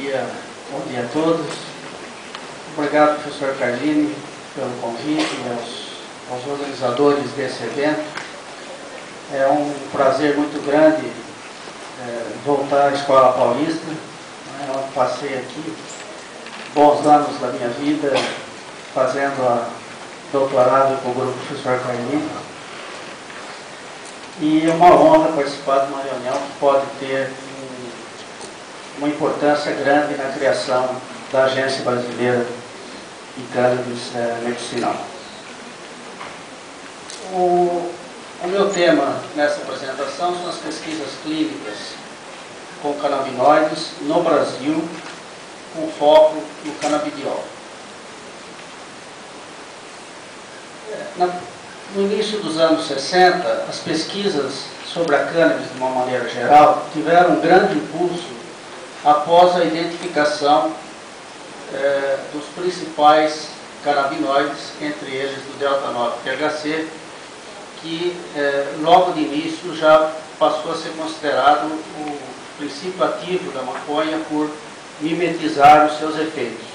Bom dia a todos. Obrigado, professor Carlini, pelo convite e aos organizadores desse evento. É um prazer muito grande voltar à Escola Paulista. Eu passei aqui bons anos da minha vida fazendo doutorado com o grupo professor Carlini. E é uma honra participar de uma reunião que pode ter uma importância grande na criação da Agência Brasileira de Cannabis Medicinal. O meu tema nessa apresentação são as pesquisas clínicas com canabinoides no Brasil, com foco no canabidiol. No início dos anos 60, as pesquisas sobre a cannabis, de uma maneira geral, tiveram um grande impulso após a identificação dos principais canabinoides, entre eles do delta-9-THC, que logo de início já passou a ser considerado o princípio ativo da maconha por mimetizar os seus efeitos.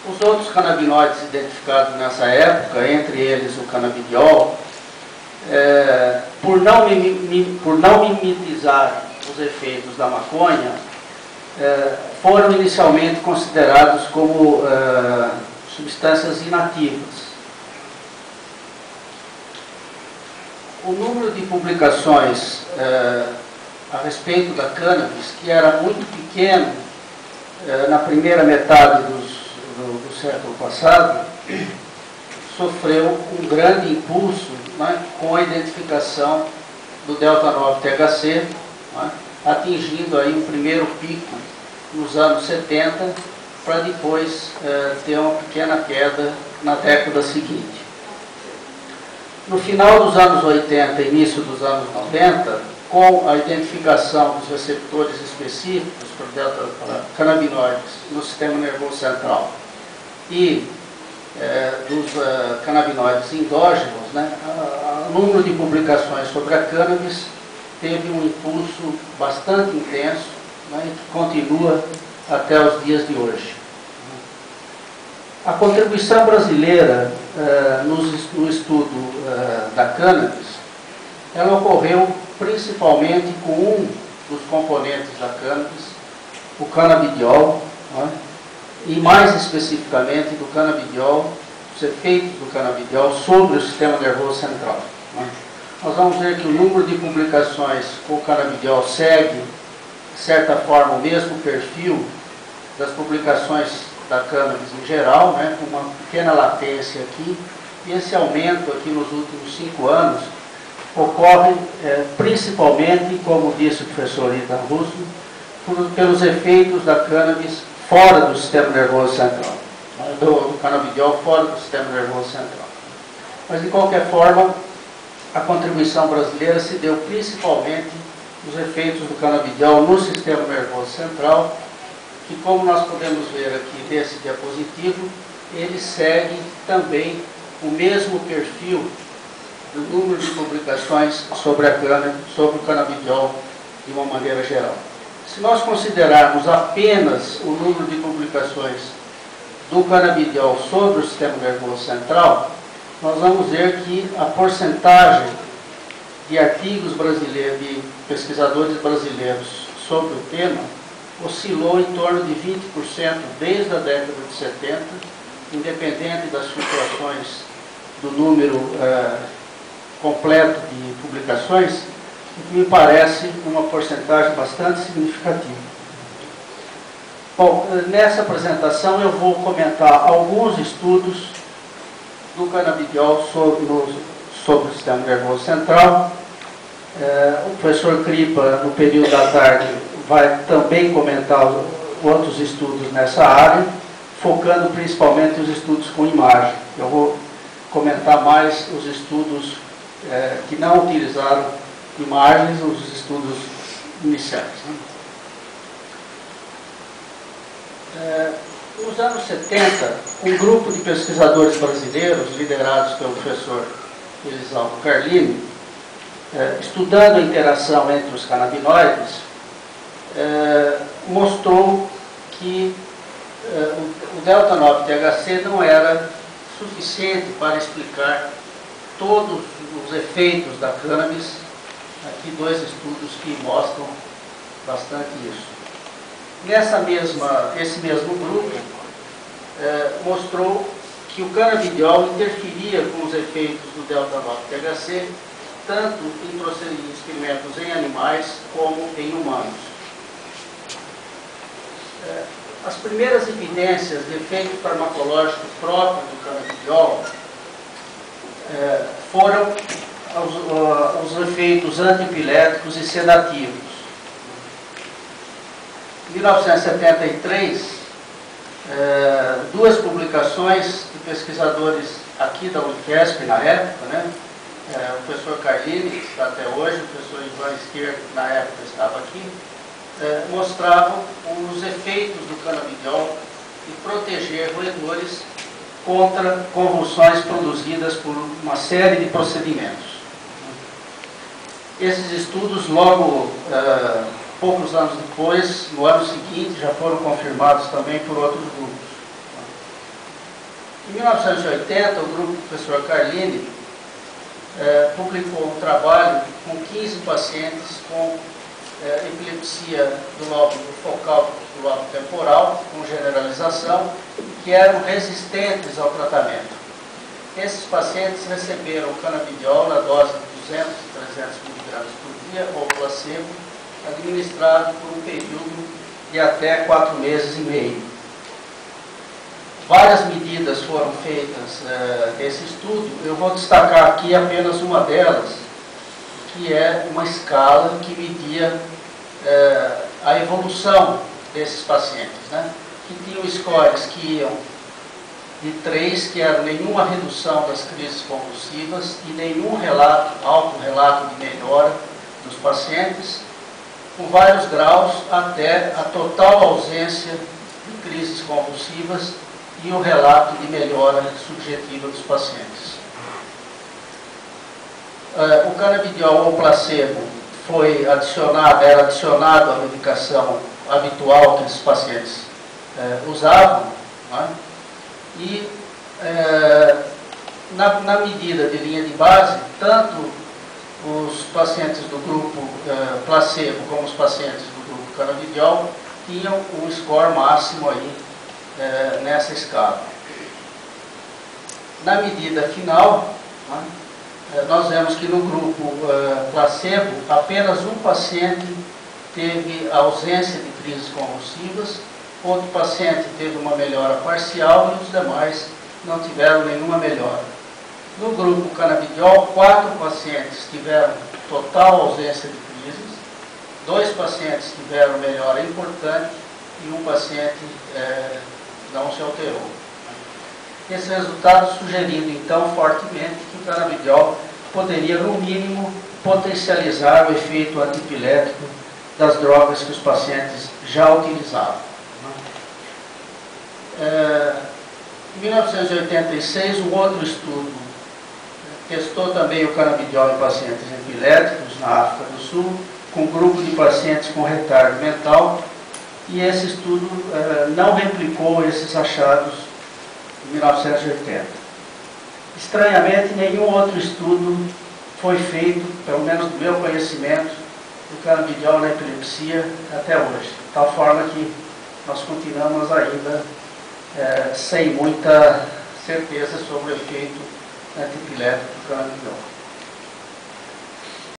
Os outros canabinoides identificados nessa época, entre eles o canabidiol, por não mimetizar os efeitos da maconha, foram inicialmente considerados como substâncias inativas. O número de publicações a respeito da cannabis, que era muito pequeno na primeira metade do século passado, sofreu um grande impulso, né, com a identificação do delta-9-THC, né, atingindo aí um primeiro pico nos anos 70, para depois ter uma pequena queda na década seguinte. No final dos anos 80 e início dos anos 90, com a identificação dos receptores específicos para canabinoides no sistema nervoso central e dos canabinoides endógenos, né, o número de publicações sobre a cannabis teve um impulso bastante intenso, né, que continua até os dias de hoje. A contribuição brasileira no estudo da cannabis, ela ocorreu principalmente com um dos componentes da cannabis, o canabidiol, né, e mais especificamente do canabidiol, os efeitos do canabidiol sobre o sistema nervoso central. Né. Nós vamos ver que o número de publicações com o canabidiol segue, de certa forma, o mesmo perfil das publicações da cannabis em geral, né, com uma pequena latência aqui, e esse aumento aqui nos últimos 5 anos ocorre principalmente, como disse o professor Ethan Russo, pelos efeitos da cannabis fora do sistema nervoso central, do canabidiol fora do sistema nervoso central. Mas, de qualquer forma, a contribuição brasileira se deu principalmente nos efeitos do canabidiol no sistema nervoso central, que, como nós podemos ver aqui nesse diapositivo, ele segue também o mesmo perfil do número de publicações sobre o canabidiol de uma maneira geral. Se nós considerarmos apenas o número de publicações do canabidiol sobre o sistema nervoso central, nós vamos ver que a porcentagem de artigos brasileiros, de pesquisadores brasileiros sobre o tema, oscilou em torno de 20% desde a década de 70, independente das flutuações do número completo de publicações, o que me parece uma porcentagem bastante significativa. Bom, nessa apresentação eu vou comentar alguns estudos do canabidiol sobre o sistema nervoso central. O professor Kripa, no período da tarde, vai também comentar outros estudos nessa área, focando principalmente os estudos com imagem. Eu vou comentar mais os estudos que não utilizaram imagens, os estudos iniciais. Nos anos 70, um grupo de pesquisadores brasileiros, liderados pelo professor Elisaldo Carlini, estudando a interação entre os canabinoides, mostrou que o delta-9-THC não era suficiente para explicar todos os efeitos da cannabis. Aqui dois estudos que mostram bastante isso. Esse mesmo grupo mostrou que o canabidiol interferia com os efeitos do delta-9-THC, tanto em experimentos em animais como em humanos. As primeiras evidências de efeito farmacológico próprio do canabidiol foram os efeitos antiepiléticos e sedativos. Em 1973, duas publicações de pesquisadores aqui da Unifesp na época, né? O professor Carlini, que está até hoje, o professor Ivan Esquerdo, que na época estava aqui, mostravam os efeitos do canabidiol de proteger roedores contra convulsões produzidas por uma série de procedimentos. Esses estudos, logo, poucos anos depois, no ano seguinte, já foram confirmados também por outros grupos. Em 1980, o grupo do professor Carlini publicou um trabalho com 15 pacientes com epilepsia do lóbulo focal do lóbulo temporal, com generalização, que eram resistentes ao tratamento. Esses pacientes receberam canabidiol na dose de 200 e 300 mg por dia, ou placebo, administrado por um período de até 4 meses e meio. Várias medidas foram feitas nesse estudo. Eu vou destacar aqui apenas uma delas, que é uma escala que media a evolução desses pacientes, né? Que tinham scores que iam de 3, que era nenhuma redução das crises convulsivas e nenhum alto relato de melhora dos pacientes, com vários graus até a total ausência de crises convulsivas e o relato de melhora subjetiva dos pacientes. O canabidiol ou placebo era adicionado à medicação habitual que esses pacientes usavam, né? E na medida de linha de base, tanto os pacientes do grupo placebo como os pacientes do grupo canabidiol tinham um score máximo aí nessa escala. Na medida final, né, nós vemos que no grupo placebo, apenas um paciente teve ausência de crises convulsivas, outro paciente teve uma melhora parcial e os demais não tiveram nenhuma melhora. No grupo canabidiol, 4 pacientes tiveram total ausência de crises, 2 pacientes tiveram melhora importante e um paciente não se alterou. Esse resultado sugerindo então fortemente que o canabidiol poderia, no mínimo, potencializar o efeito antiepilético das drogas que os pacientes já utilizavam. Em 1986, um outro estudo testou também o canabidiol em pacientes epiléticos na África do Sul, com um grupo de pacientes com retardo mental, e esse estudo não replicou esses achados em 1980. Estranhamente, nenhum outro estudo foi feito, pelo menos do meu conhecimento, do canabidiol na epilepsia até hoje, de tal forma que nós continuamos ainda sem muita certeza sobre o efeito antiepilético do canabidiol.